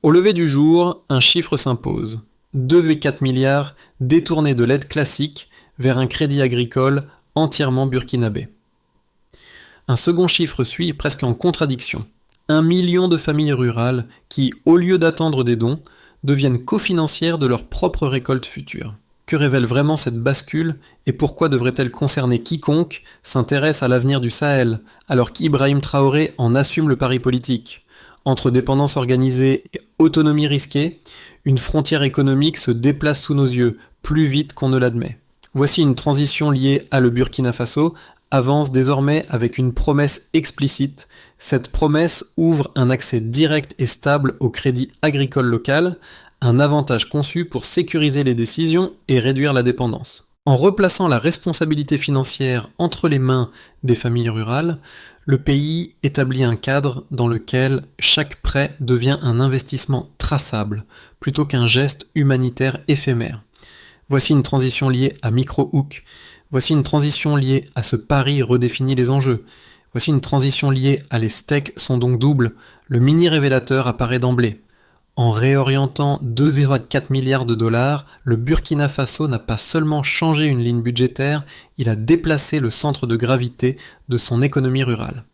Au lever du jour, un chiffre s'impose. 2,4 milliards détournés de l'aide classique vers un crédit agricole entièrement burkinabé. Un second chiffre suit presque en contradiction. 1 million de familles rurales qui, au lieu d'attendre des dons, deviennent cofinancières de leur propre récolte future. Que révèle vraiment cette bascule et pourquoi devrait-elle concerner quiconque s'intéresse à l'avenir du Sahel, alors qu'Ibrahim Traoré en assume le pari politique? Entre dépendance organisée et autonomie risquée, une frontière économique se déplace sous nos yeux, plus vite qu'on ne l'admet. Voici une transition liée à le Burkina Faso, avance désormais avec une promesse explicite. Cette promesse ouvre un accès direct et stable au crédit agricole local, un avantage conçu pour sécuriser les décisions et réduire la dépendance. En replaçant la responsabilité financière entre les mains des familles rurales, le pays établit un cadre dans lequel chaque prêt devient un investissement traçable, plutôt qu'un geste humanitaire éphémère. Voici une transition liée à Micro-Hook, voici une transition liée à ce pari redéfini les enjeux, voici une transition liée à les stakes sont donc doubles, le mini-révélateur apparaît d'emblée. En réorientant 2,4 milliards de dollars, le Burkina Faso n'a pas seulement changé une ligne budgétaire, il a déplacé le centre de gravité de son économie rurale.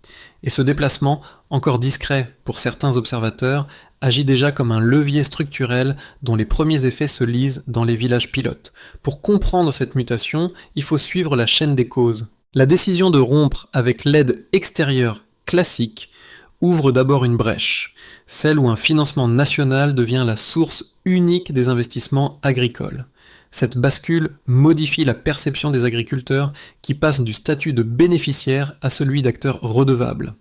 Et ce déplacement, encore discret pour certains observateurs, agit déjà comme un levier structurel dont les premiers effets se lisent dans les villages pilotes. Pour comprendre cette mutation, il faut suivre la chaîne des causes. La décision de rompre avec l'aide extérieure classique ouvre d'abord une brèche, celle où un financement national devient la source unique des investissements agricoles. Cette bascule modifie la perception des agriculteurs qui passent du statut de bénéficiaire à celui d'acteur redevable.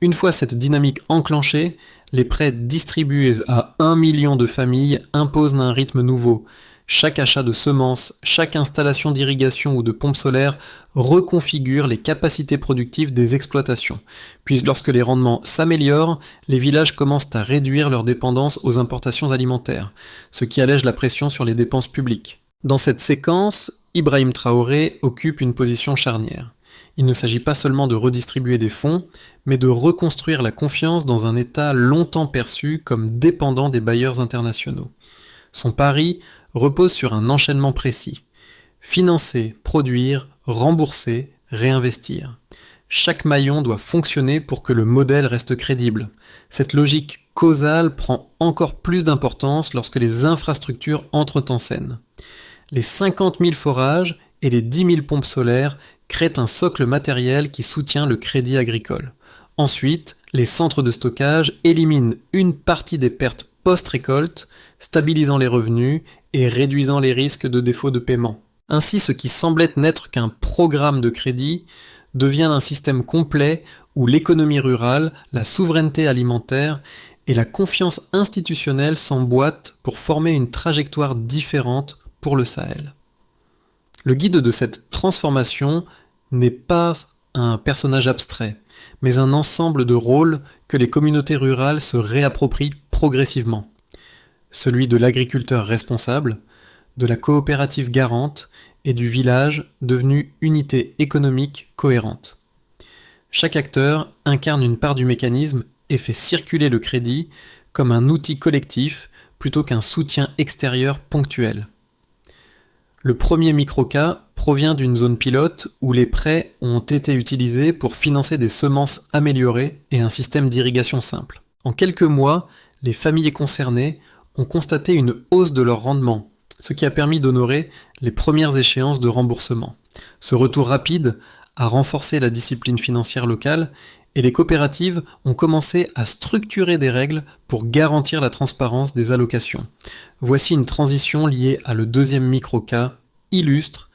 Une fois cette dynamique enclenchée, les prêts distribués à 1 million de familles imposent un rythme nouveau. Chaque achat de semences, chaque installation d'irrigation ou de pompe solaire reconfigure les capacités productives des exploitations. Puis lorsque les rendements s'améliorent, les villages commencent à réduire leur dépendance aux importations alimentaires, ce qui allège la pression sur les dépenses publiques. Dans cette séquence, Ibrahim Traoré occupe une position charnière. Il ne s'agit pas seulement de redistribuer des fonds, mais de reconstruire la confiance dans un État longtemps perçu comme dépendant des bailleurs internationaux. Son pari repose sur un enchaînement précis. Financer, produire, rembourser, réinvestir. Chaque maillon doit fonctionner pour que le modèle reste crédible. Cette logique causale prend encore plus d'importance lorsque les infrastructures entrent en scène. Les 50 000 forages et les 10 000 pompes solaires créent un socle matériel qui soutient le crédit agricole. Ensuite, les centres de stockage éliminent une partie des pertes post-récolte, stabilisant les revenus et réduisant les risques de défaut de paiement. Ainsi, ce qui semblait n'être qu'un programme de crédit devient un système complet où l'économie rurale, la souveraineté alimentaire et la confiance institutionnelle s'emboîtent pour former une trajectoire différente pour le Sahel. Le guide de cette transformation n'est pas un personnage abstrait, mais un ensemble de rôles que les communautés rurales se réapproprient progressivement. Celui de l'agriculteur responsable, de la coopérative garante et du village devenu unité économique cohérente. Chaque acteur incarne une part du mécanisme et fait circuler le crédit comme un outil collectif plutôt qu'un soutien extérieur ponctuel. Le premier micro-cas provient d'une zone pilote où les prêts ont été utilisés pour financer des semences améliorées et un système d'irrigation simple. En quelques mois, les familles concernées ont constaté une hausse de leur rendement, ce qui a permis d'honorer les premières échéances de remboursement. Ce retour rapide a renforcé la discipline financière locale et les coopératives ont commencé à structurer des règles pour garantir la transparence des allocations. Voici une transition liée à le deuxième micro-cas, illustre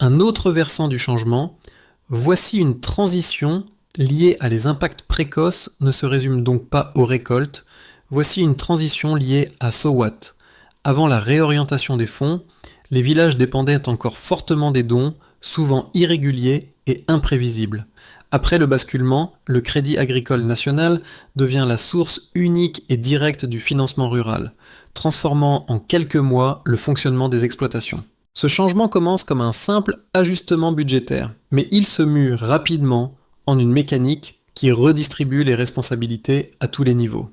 un autre versant du changement. Voici une transition liée à les impacts précoces ne se résume donc pas aux récoltes. Voici une transition liée à SOWAT. Avant la réorientation des fonds, les villages dépendaient encore fortement des dons, souvent irréguliers et imprévisibles. Après le basculement, le Crédit agricole national devient la source unique et directe du financement rural, transformant en quelques mois le fonctionnement des exploitations. Ce changement commence comme un simple ajustement budgétaire, mais il se mue rapidement en une mécanique qui redistribue les responsabilités à tous les niveaux.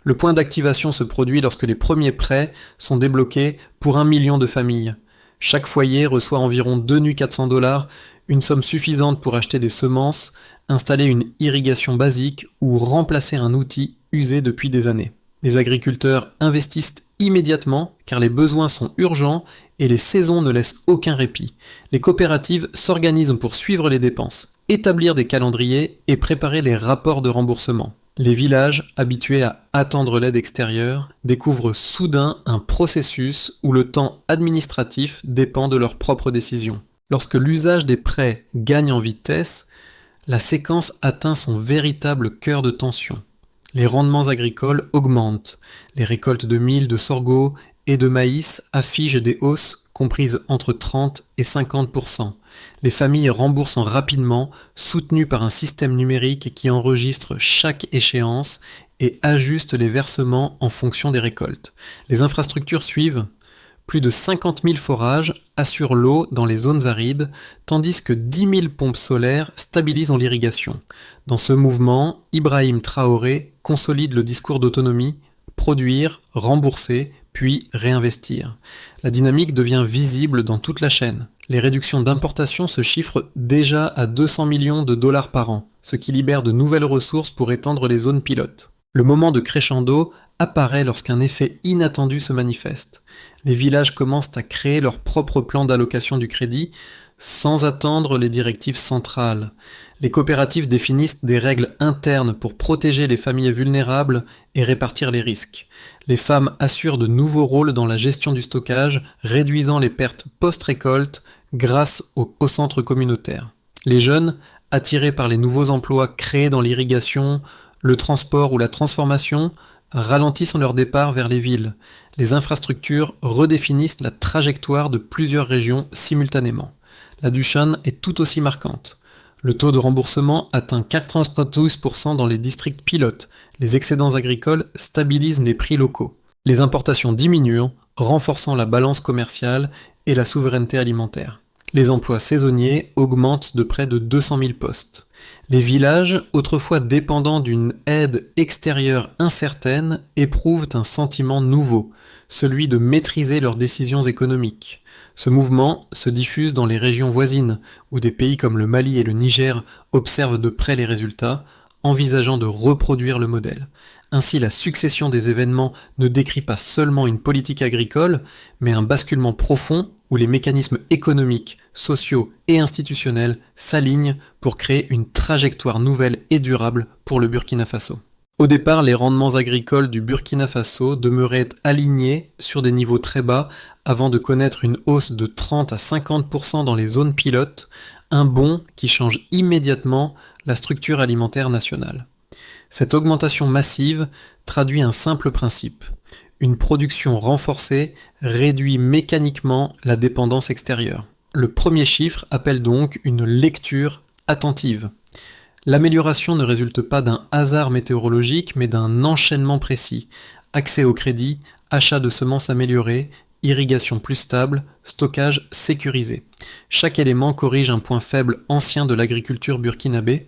Le point d'activation se produit lorsque les premiers prêts sont débloqués pour 1 million de familles. Chaque foyer reçoit environ 2 nuits $400, une somme suffisante pour acheter des semences, installer une irrigation basique ou remplacer un outil usé depuis des années. Les agriculteurs investissent immédiatement car les besoins sont urgents et les saisons ne laissent aucun répit. Les coopératives s'organisent pour suivre les dépenses, établir des calendriers et préparer les rapports de remboursement. Les villages, habitués à attendre l'aide extérieure, découvrent soudain un processus où le temps administratif dépend de leurs propres décisions. Lorsque l'usage des prêts gagne en vitesse, la séquence atteint son véritable cœur de tension. Les rendements agricoles augmentent. Les récoltes de mil, de sorgho et de maïs affichent des hausses comprises entre 30 et 50%. Les familles remboursent rapidement, soutenues par un système numérique qui enregistre chaque échéance et ajuste les versements en fonction des récoltes. Les infrastructures suivent. Plus de 50 000 forages assurent l'eau dans les zones arides, tandis que 10 000 pompes solaires stabilisent l'irrigation. Dans ce mouvement, Ibrahim Traoré consolide le discours d'autonomie, produire, rembourser, puis réinvestir. La dynamique devient visible dans toute la chaîne. Les réductions d'importation se chiffrent déjà à 200 millions de dollars par an, ce qui libère de nouvelles ressources pour étendre les zones pilotes. Le moment de crescendo apparaît lorsqu'un effet inattendu se manifeste. Les villages commencent à créer leur propre plan d'allocation du crédit sans attendre les directives centrales. Les coopératives définissent des règles internes pour protéger les familles vulnérables et répartir les risques. Les femmes assurent de nouveaux rôles dans la gestion du stockage, réduisant les pertes post-récolte grâce au centre communautaire. Les jeunes, attirés par les nouveaux emplois créés dans l'irrigation, le transport ou la transformation, ralentissent leur départ vers les villes. Les infrastructures redéfinissent la trajectoire de plusieurs régions simultanément. La Dushan est tout aussi marquante. Le taux de remboursement atteint 92% dans les districts pilotes. Les excédents agricoles stabilisent les prix locaux. Les importations diminuent, renforçant la balance commerciale et la souveraineté alimentaire. Les emplois saisonniers augmentent de près de 200 000 postes. Les villages, autrefois dépendants d'une aide extérieure incertaine, éprouvent un sentiment nouveau, celui de maîtriser leurs décisions économiques. Ce mouvement se diffuse dans les régions voisines, où des pays comme le Mali et le Niger observent de près les résultats, envisageant de reproduire le modèle. Ainsi, la succession des événements ne décrit pas seulement une politique agricole, mais un basculement profond où les mécanismes économiques, sociaux et institutionnels s'alignent pour créer une trajectoire nouvelle et durable pour le Burkina Faso. Au départ, les rendements agricoles du Burkina Faso demeuraient alignés sur des niveaux très bas avant de connaître une hausse de 30 à 50% dans les zones pilotes, un bond qui change immédiatement la structure alimentaire nationale. Cette augmentation massive traduit un simple principe. Une production renforcée réduit mécaniquement la dépendance extérieure. Le premier chiffre appelle donc une lecture attentive. L'amélioration ne résulte pas d'un hasard météorologique, mais d'un enchaînement précis. Accès au crédit, achat de semences améliorées, irrigation plus stable, stockage sécurisé. Chaque élément corrige un point faible ancien de l'agriculture burkinabé,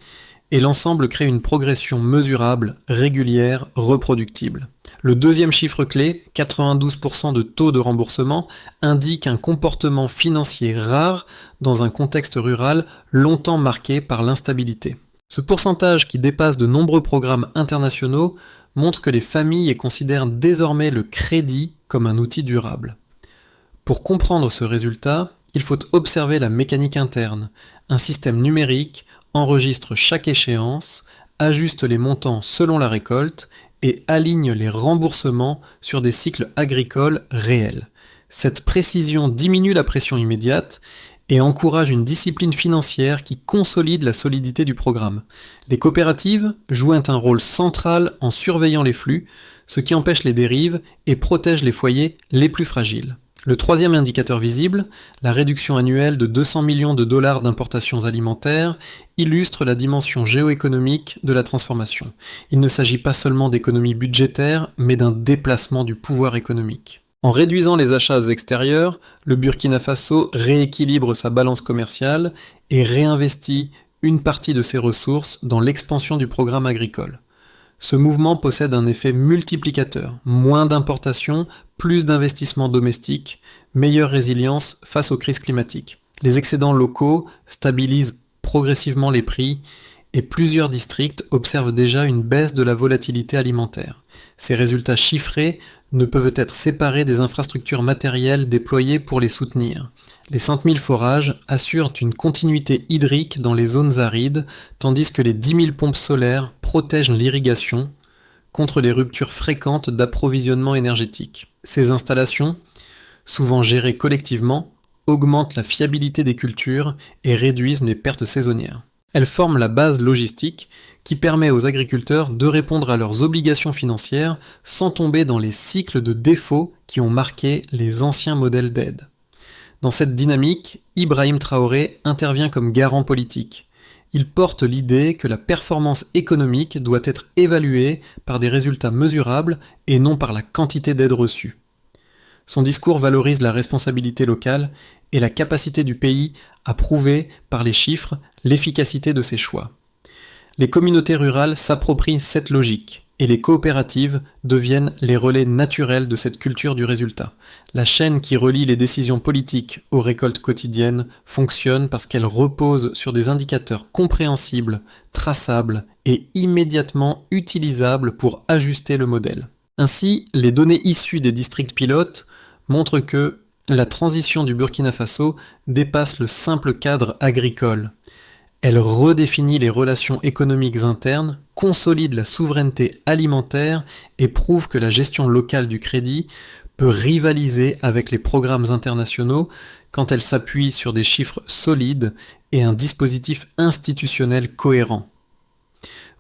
et l'ensemble crée une progression mesurable, régulière, reproductible. Le deuxième chiffre clé, 92% de taux de remboursement, indique un comportement financier rare dans un contexte rural longtemps marqué par l'instabilité. Ce pourcentage, qui dépasse de nombreux programmes internationaux, montre que les familles considèrent désormais le crédit comme un outil durable. Pour comprendre ce résultat, il faut observer la mécanique interne. Un système numérique enregistre chaque échéance, ajuste les montants selon la récolte et aligne les remboursements sur des cycles agricoles réels. Cette précision diminue la pression immédiate et encourage une discipline financière qui consolide la solidité du programme. Les coopératives jouent un rôle central en surveillant les flux, ce qui empêche les dérives et protège les foyers les plus fragiles. Le troisième indicateur visible, la réduction annuelle de 200 millions de dollars d'importations alimentaires, illustre la dimension géoéconomique de la transformation. Il ne s'agit pas seulement d'économies budgétaires, mais d'un déplacement du pouvoir économique. En réduisant les achats extérieurs, le Burkina Faso rééquilibre sa balance commerciale et réinvestit une partie de ses ressources dans l'expansion du programme agricole. Ce mouvement possède un effet multiplicateur, moins d'importations, plus d'investissements domestiques, meilleure résilience face aux crises climatiques. Les excédents locaux stabilisent progressivement les prix et plusieurs districts observent déjà une baisse de la volatilité alimentaire. Ces résultats chiffrés ne peuvent être séparés des infrastructures matérielles déployées pour les soutenir. Les 5000 forages assurent une continuité hydrique dans les zones arides, tandis que les 10 000 pompes solaires protègent l'irrigation contre les ruptures fréquentes d'approvisionnement énergétique. Ces installations, souvent gérées collectivement, augmentent la fiabilité des cultures et réduisent les pertes saisonnières. Elles forment la base logistique qui permet aux agriculteurs de répondre à leurs obligations financières sans tomber dans les cycles de défauts qui ont marqué les anciens modèles d'aide. Dans cette dynamique, Ibrahim Traoré intervient comme garant politique. Il porte l'idée que la performance économique doit être évaluée par des résultats mesurables et non par la quantité d'aides reçues. Son discours valorise la responsabilité locale et la capacité du pays à prouver par les chiffres l'efficacité de ses choix. Les communautés rurales s'approprient cette logique et les coopératives deviennent les relais naturels de cette culture du résultat. La chaîne qui relie les décisions politiques aux récoltes quotidiennes fonctionne parce qu'elle repose sur des indicateurs compréhensibles, traçables et immédiatement utilisables pour ajuster le modèle. Ainsi, les données issues des districts pilotes montrent que la transition du Burkina Faso dépasse le simple cadre agricole. Elle redéfinit les relations économiques internes, consolide la souveraineté alimentaire et prouve que la gestion locale du crédit peut rivaliser avec les programmes internationaux quand elle s'appuie sur des chiffres solides et un dispositif institutionnel cohérent.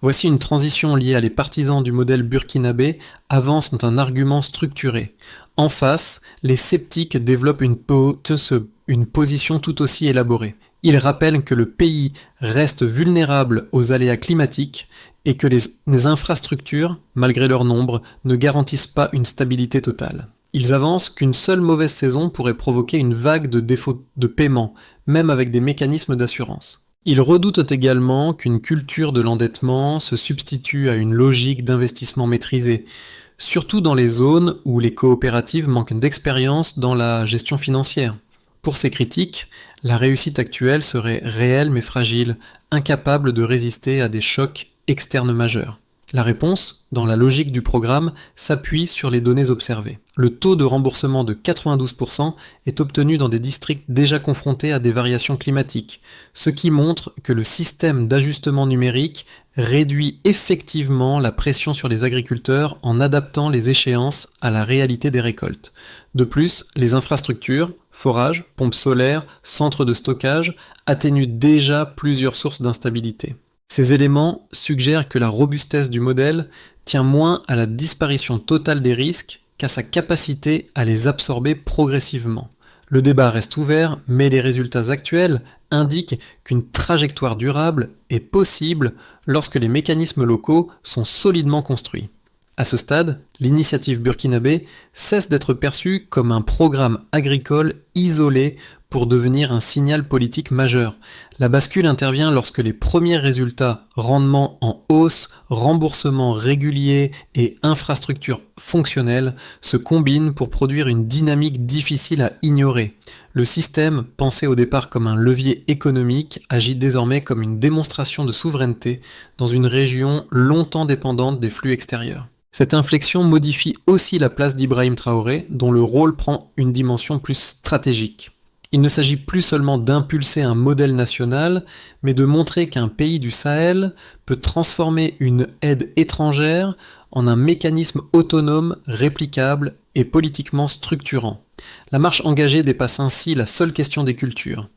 Voici une transition liée à les partisans du modèle burkinabé avancent un argument structuré. En face, les sceptiques développent une position tout aussi élaborée. Ils rappellent que le pays reste vulnérable aux aléas climatiques et que les infrastructures, malgré leur nombre, ne garantissent pas une stabilité totale. Ils avancent qu'une seule mauvaise saison pourrait provoquer une vague de défauts de paiement, même avec des mécanismes d'assurance. Ils redoutent également qu'une culture de l'endettement se substitue à une logique d'investissement maîtrisée, surtout dans les zones où les coopératives manquent d'expérience dans la gestion financière. Pour ces critiques, la réussite actuelle serait réelle mais fragile, incapable de résister à des chocs externes majeurs. La réponse, dans la logique du programme, s'appuie sur les données observées. Le taux de remboursement de 92% est obtenu dans des districts déjà confrontés à des variations climatiques, ce qui montre que le système d'ajustement numérique réduit effectivement la pression sur les agriculteurs en adaptant les échéances à la réalité des récoltes. De plus, les infrastructures, forages, pompes solaires, centres de stockage, atténuent déjà plusieurs sources d'instabilité. Ces éléments suggèrent que la robustesse du modèle tient moins à la disparition totale des risques qu'à sa capacité à les absorber progressivement. Le débat reste ouvert, mais les résultats actuels indiquent qu'une trajectoire durable est possible lorsque les mécanismes locaux sont solidement construits. À ce stade, l'initiative burkinabé cesse d'être perçue comme un programme agricole isolé pour devenir un signal politique majeur. La bascule intervient lorsque les premiers résultats, rendements en hausse, remboursements réguliers et infrastructures fonctionnelles, se combinent pour produire une dynamique difficile à ignorer. Le système, pensé au départ comme un levier économique, agit désormais comme une démonstration de souveraineté dans une région longtemps dépendante des flux extérieurs. Cette inflexion modifie aussi la place d'Ibrahim Traoré, dont le rôle prend une dimension plus stratégique. Il ne s'agit plus seulement d'impulser un modèle national, mais de montrer qu'un pays du Sahel peut transformer une aide étrangère en un mécanisme autonome, réplicable et politiquement structurant. La marche engagée dépasse ainsi la seule question des cultures.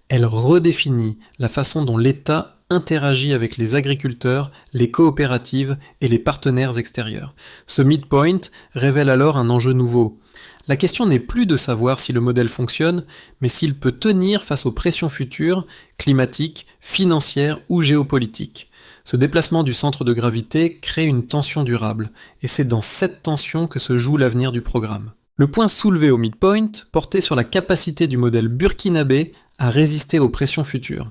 Elle redéfinit la façon dont l'État interagit avec les agriculteurs, les coopératives et les partenaires extérieurs. Ce midpoint révèle alors un enjeu nouveau. La question n'est plus de savoir si le modèle fonctionne, mais s'il peut tenir face aux pressions futures, climatiques, financières ou géopolitiques. Ce déplacement du centre de gravité crée une tension durable, et c'est dans cette tension que se joue l'avenir du programme. Le point soulevé au midpoint portait sur la capacité du modèle burkinabé à résister aux pressions futures.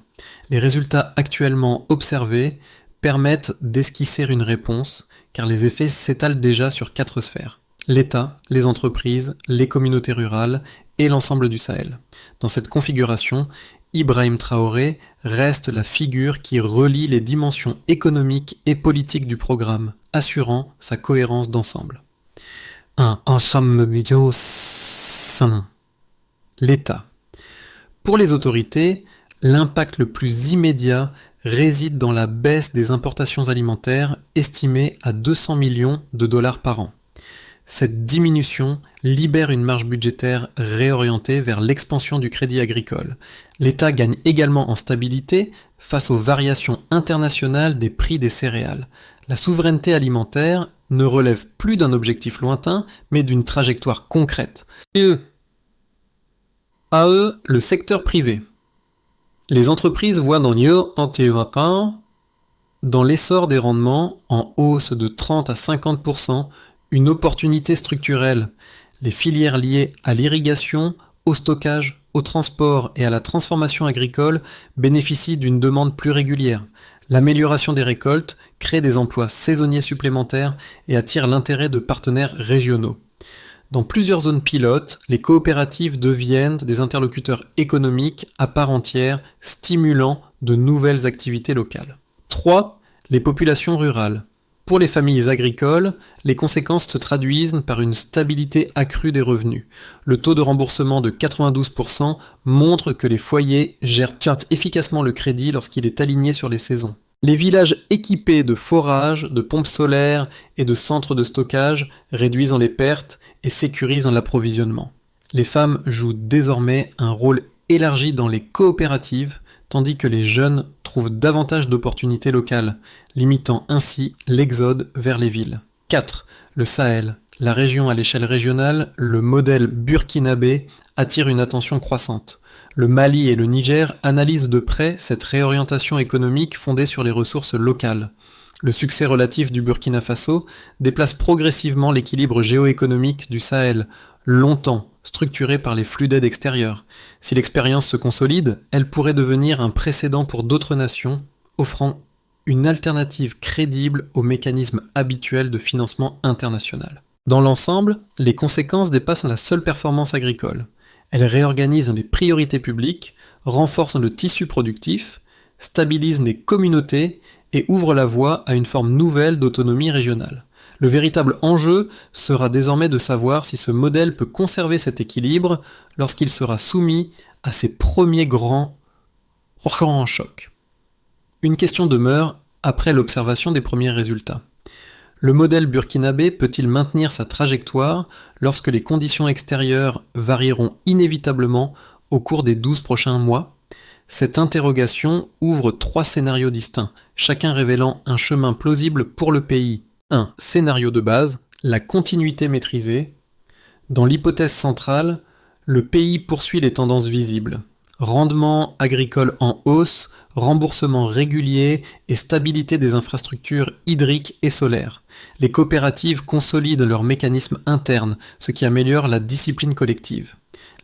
Les résultats actuellement observés permettent d'esquisser une réponse car les effets s'étalent déjà sur 4 sphères: l'État, les entreprises, les communautés rurales et l'ensemble du Sahel. Dans cette configuration, Ibrahim Traoré reste la figure qui relie les dimensions économiques et politiques du programme, assurant sa cohérence d'ensemble. Un ensemble vidéo sain. L'État. Pour les autorités, l'impact le plus immédiat réside dans la baisse des importations alimentaires estimée à 200 millions de dollars par an. Cette diminution libère une marge budgétaire réorientée vers l'expansion du crédit agricole. L'État gagne également en stabilité face aux variations internationales des prix des céréales. La souveraineté alimentaire ne relève plus d'un objectif lointain, mais d'une trajectoire concrète. Le secteur privé. Les entreprises voient dans dans l'essor des rendements en hausse de 30 à 50%, une opportunité structurelle. Les filières liées à l'irrigation, au stockage, au transport et à la transformation agricole bénéficient d'une demande plus régulière. L'amélioration des récoltes crée des emplois saisonniers supplémentaires et attire l'intérêt de partenaires régionaux. Dans plusieurs zones pilotes, les coopératives deviennent des interlocuteurs économiques à part entière, stimulant de nouvelles activités locales. 3. Les populations rurales. Pour les familles agricoles, les conséquences se traduisent par une stabilité accrue des revenus. Le taux de remboursement de 92% montre que les foyers gèrent efficacement le crédit lorsqu'il est aligné sur les saisons. Les villages équipés de forages, de pompes solaires et de centres de stockage réduisent les pertes et sécurisent l'approvisionnement. Les femmes jouent désormais un rôle élargi dans les coopératives, tandis que les jeunes trouvent davantage d'opportunités locales, limitant ainsi l'exode vers les villes. 4. Le Sahel. La région à l'échelle régionale, le modèle burkinabé, attire une attention croissante. Le Mali et le Niger analysent de près cette réorientation économique fondée sur les ressources locales. Le succès relatif du Burkina Faso déplace progressivement l'équilibre géoéconomique du Sahel, longtemps structuré par les flux d'aide extérieure. Si l'expérience se consolide, elle pourrait devenir un précédent pour d'autres nations, offrant une alternative crédible aux mécanismes habituels de financement international. Dans l'ensemble, les conséquences dépassent la seule performance agricole. Elles réorganisent les priorités publiques, renforcent le tissu productif, stabilisent les communautés et ouvrent la voie à une forme nouvelle d'autonomie régionale. Le véritable enjeu sera désormais de savoir si ce modèle peut conserver cet équilibre lorsqu'il sera soumis à ses premiers grands chocs. Une question demeure après l'observation des premiers résultats. Le modèle burkinabé peut-il maintenir sa trajectoire lorsque les conditions extérieures varieront inévitablement au cours des 12 prochains mois ? Cette interrogation ouvre 3 scénarios distincts, chacun révélant un chemin plausible pour le pays. 1. Scénario de base, la continuité maîtrisée. Dans l'hypothèse centrale, le pays poursuit les tendances visibles. Rendement agricole en hausse, remboursement régulier et stabilité des infrastructures hydriques et solaires. Les coopératives consolident leurs mécanismes internes, ce qui améliore la discipline collective.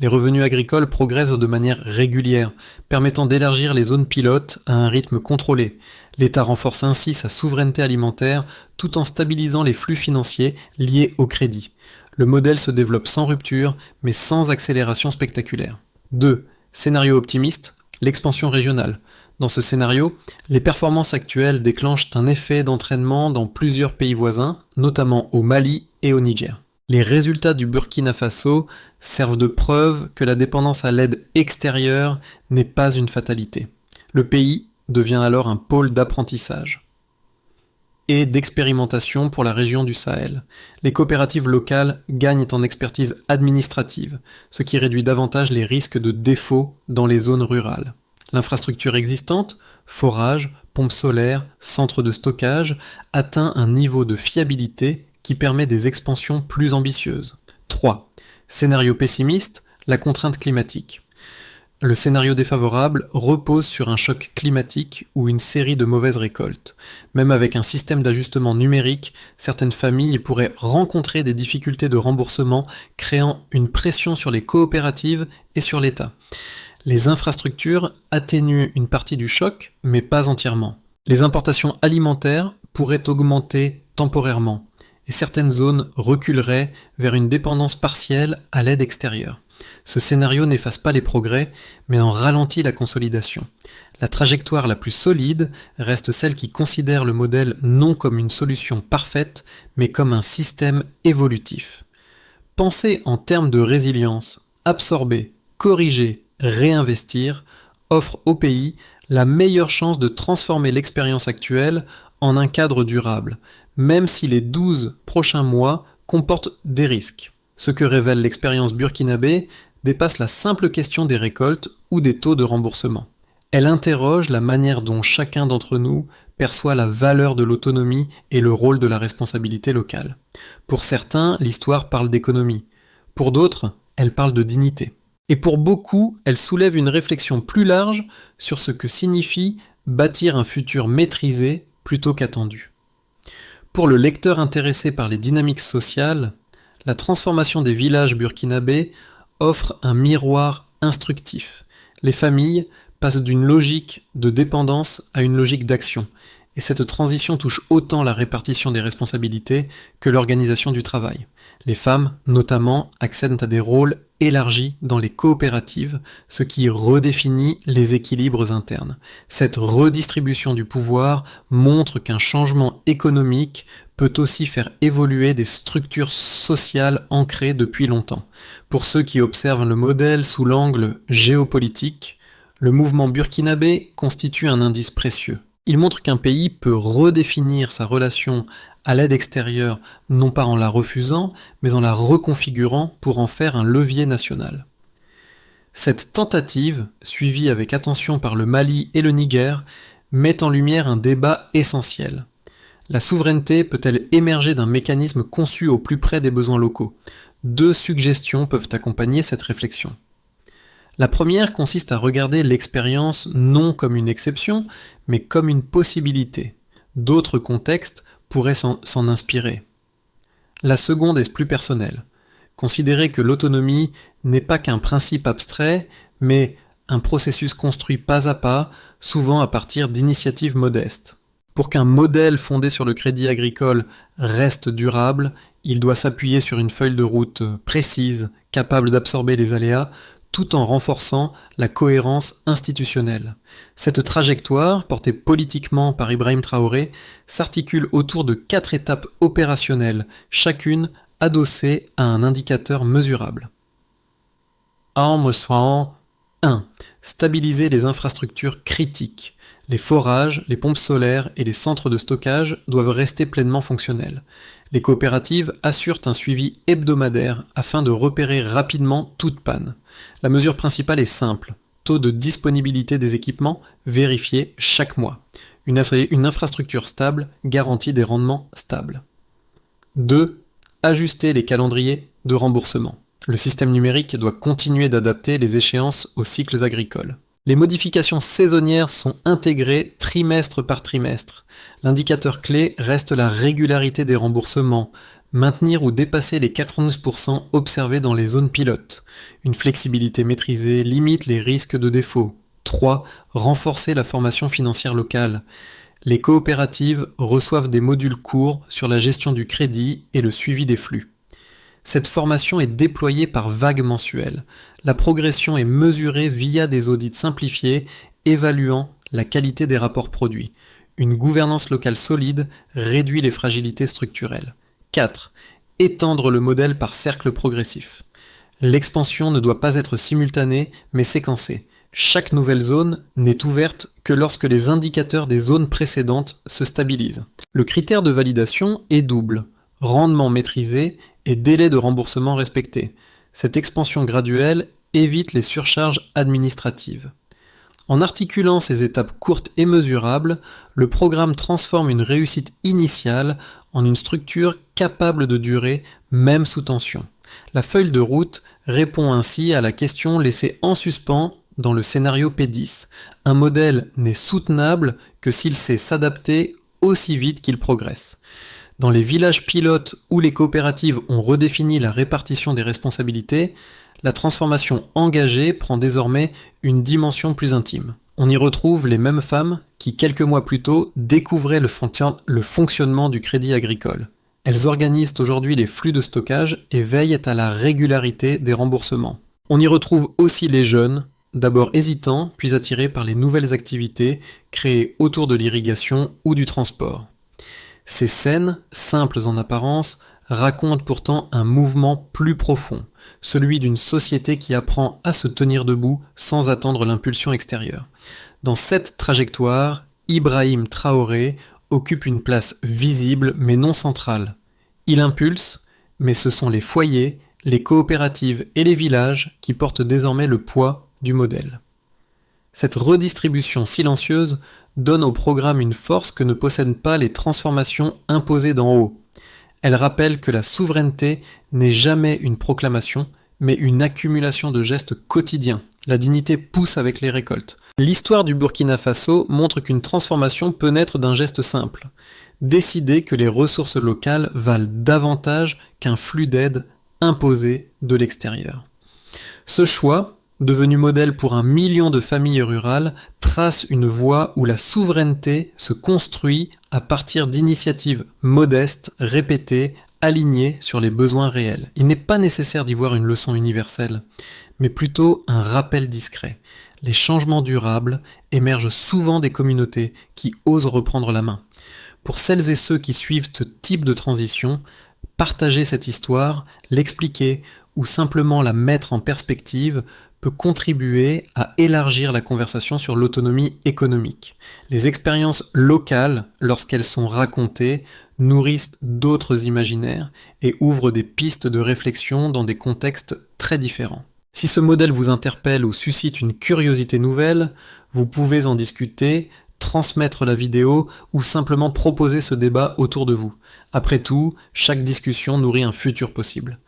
Les revenus agricoles progressent de manière régulière, permettant d'élargir les zones pilotes à un rythme contrôlé. L'État renforce ainsi sa souveraineté alimentaire tout en stabilisant les flux financiers liés au crédit. Le modèle se développe sans rupture, mais sans accélération spectaculaire. 2. Scénario optimiste, l'expansion régionale. Dans ce scénario, les performances actuelles déclenchent un effet d'entraînement dans plusieurs pays voisins, notamment au Mali et au Niger. Les résultats du Burkina Faso servent de preuve que la dépendance à l'aide extérieure n'est pas une fatalité. Le pays devient alors un pôle d'apprentissage et d'expérimentation pour la région du Sahel. Les coopératives locales gagnent en expertise administrative, ce qui réduit davantage les risques de défaut dans les zones rurales. L'infrastructure existante, forages, pompes solaires, centres de stockage, atteint un niveau de fiabilité qui permet des expansions plus ambitieuses. 3. Scénario pessimiste, la contrainte climatique. Le scénario défavorable repose sur un choc climatique ou une série de mauvaises récoltes. Même avec un système d'ajustement numérique, certaines familles pourraient rencontrer des difficultés de remboursement, créant une pression sur les coopératives et sur l'État. Les infrastructures atténuent une partie du choc, mais pas entièrement. Les importations alimentaires pourraient augmenter temporairement, et certaines zones reculeraient vers une dépendance partielle à l'aide extérieure. Ce scénario n'efface pas les progrès, mais en ralentit la consolidation. La trajectoire la plus solide reste celle qui considère le modèle non comme une solution parfaite, mais comme un système évolutif. Penser en termes de résilience, absorber, corriger, réinvestir, offre au pays la meilleure chance de transformer l'expérience actuelle en un cadre durable, même si les 12 prochains mois comportent des risques. Ce que révèle l'expérience burkinabé dépasse la simple question des récoltes ou des taux de remboursement. Elle interroge la manière dont chacun d'entre nous perçoit la valeur de l'autonomie et le rôle de la responsabilité locale. Pour certains, l'histoire parle d'économie. Pour d'autres, elle parle de dignité. Et pour beaucoup, elle soulève une réflexion plus large sur ce que signifie bâtir un futur maîtrisé plutôt qu'attendu. Pour le lecteur intéressé par les dynamiques sociales, la transformation des villages burkinabés offre un miroir instructif. Les familles passent d'une logique de dépendance à une logique d'action, et cette transition touche autant la répartition des responsabilités que l'organisation du travail. Les femmes, notamment, accèdent à des rôles élargis dans les coopératives, ce qui redéfinit les équilibres internes. Cette redistribution du pouvoir montre qu'un changement économique peut aussi faire évoluer des structures sociales ancrées depuis longtemps. Pour ceux qui observent le modèle sous l'angle géopolitique, le mouvement burkinabé constitue un indice précieux. Il montre qu'un pays peut redéfinir sa relation à l'aide extérieure, non pas en la refusant, mais en la reconfigurant pour en faire un levier national. Cette tentative, suivie avec attention par le Mali et le Niger, met en lumière un débat essentiel. La souveraineté peut-elle émerger d'un mécanisme conçu au plus près des besoins locaux ? 2 suggestions peuvent accompagner cette réflexion. La première consiste à regarder l'expérience non comme une exception, mais comme une possibilité. D'autres contextes pourraient s'en inspirer. La seconde est plus personnelle. Considérer que l'autonomie n'est pas qu'un principe abstrait, mais un processus construit pas à pas, souvent à partir d'initiatives modestes. Pour qu'un modèle fondé sur le crédit agricole reste durable, il doit s'appuyer sur une feuille de route précise, capable d'absorber les aléas, tout en renforçant la cohérence institutionnelle. Cette trajectoire, portée politiquement par Ibrahim Traoré, s'articule autour de 4 étapes opérationnelles, chacune adossée à un indicateur mesurable. 1. Stabiliser les infrastructures critiques. Les forages, les pompes solaires et les centres de stockage doivent rester pleinement fonctionnels. Les coopératives assurent un suivi hebdomadaire afin de repérer rapidement toute panne. La mesure principale est simple. Taux de disponibilité des équipements vérifié chaque mois. Une infrastructure stable garantit des rendements stables. 2. Ajuster les calendriers de remboursement. Le système numérique doit continuer d'adapter les échéances aux cycles agricoles. Les modifications saisonnières sont intégrées trimestre par trimestre. L'indicateur clé reste la régularité des remboursements, maintenir ou dépasser les 92% observés dans les zones pilotes. Une flexibilité maîtrisée limite les risques de défaut. 3. Renforcer la formation financière locale. Les coopératives reçoivent des modules courts sur la gestion du crédit et le suivi des flux. Cette formation est déployée par vagues mensuelles. La progression est mesurée via des audits simplifiés, évaluant la qualité des rapports produits. Une gouvernance locale solide réduit les fragilités structurelles. 4. Étendre le modèle par cercle progressif. L'expansion ne doit pas être simultanée, mais séquencée. Chaque nouvelle zone n'est ouverte que lorsque les indicateurs des zones précédentes se stabilisent. Le critère de validation est double. Rendement maîtrisé et délai de remboursement respecté. Cette expansion graduelle évite les surcharges administratives. En articulant ces étapes courtes et mesurables, le programme transforme une réussite initiale en une structure capable de durer même sous tension. La feuille de route répond ainsi à la question laissée en suspens dans le scénario P10. Un modèle n'est soutenable que s'il sait s'adapter aussi vite qu'il progresse. Dans les villages pilotes où les coopératives ont redéfini la répartition des responsabilités, la transformation engagée prend désormais une dimension plus intime. On y retrouve les mêmes femmes qui, quelques mois plus tôt, découvraient le fonctionnement du crédit agricole. Elles organisent aujourd'hui les flux de stockage et veillent à la régularité des remboursements. On y retrouve aussi les jeunes, d'abord hésitants, puis attirés par les nouvelles activités créées autour de l'irrigation ou du transport. Ces scènes, simples en apparence, racontent pourtant un mouvement plus profond, celui d'une société qui apprend à se tenir debout sans attendre l'impulsion extérieure. Dans cette trajectoire, Ibrahim Traoré occupe une place visible mais non centrale. Il impulse, mais ce sont les foyers, les coopératives et les villages qui portent désormais le poids du modèle. Cette redistribution silencieuse donne au programme une force que ne possèdent pas les transformations imposées d'en haut. Elle rappelle que la souveraineté n'est jamais une proclamation, mais une accumulation de gestes quotidiens. La dignité pousse avec les récoltes. L'histoire du Burkina Faso montre qu'une transformation peut naître d'un geste simple. Décider que les ressources locales valent davantage qu'un flux d'aide imposé de l'extérieur. Ce choix, devenu modèle pour 1 million de familles rurales, trace une voie où la souveraineté se construit à partir d'initiatives modestes, répétées, alignées sur les besoins réels. Il n'est pas nécessaire d'y voir une leçon universelle, mais plutôt un rappel discret. Les changements durables émergent souvent des communautés qui osent reprendre la main. Pour celles et ceux qui suivent ce type de transition, partager cette histoire, l'expliquer ou simplement la mettre en perspective peut contribuer à élargir la conversation sur l'autonomie économique. Les expériences locales, lorsqu'elles sont racontées, nourrissent d'autres imaginaires et ouvrent des pistes de réflexion dans des contextes très différents. Si ce modèle vous interpelle ou suscite une curiosité nouvelle, vous pouvez en discuter, transmettre la vidéo ou simplement proposer ce débat autour de vous. Après tout, chaque discussion nourrit un futur possible.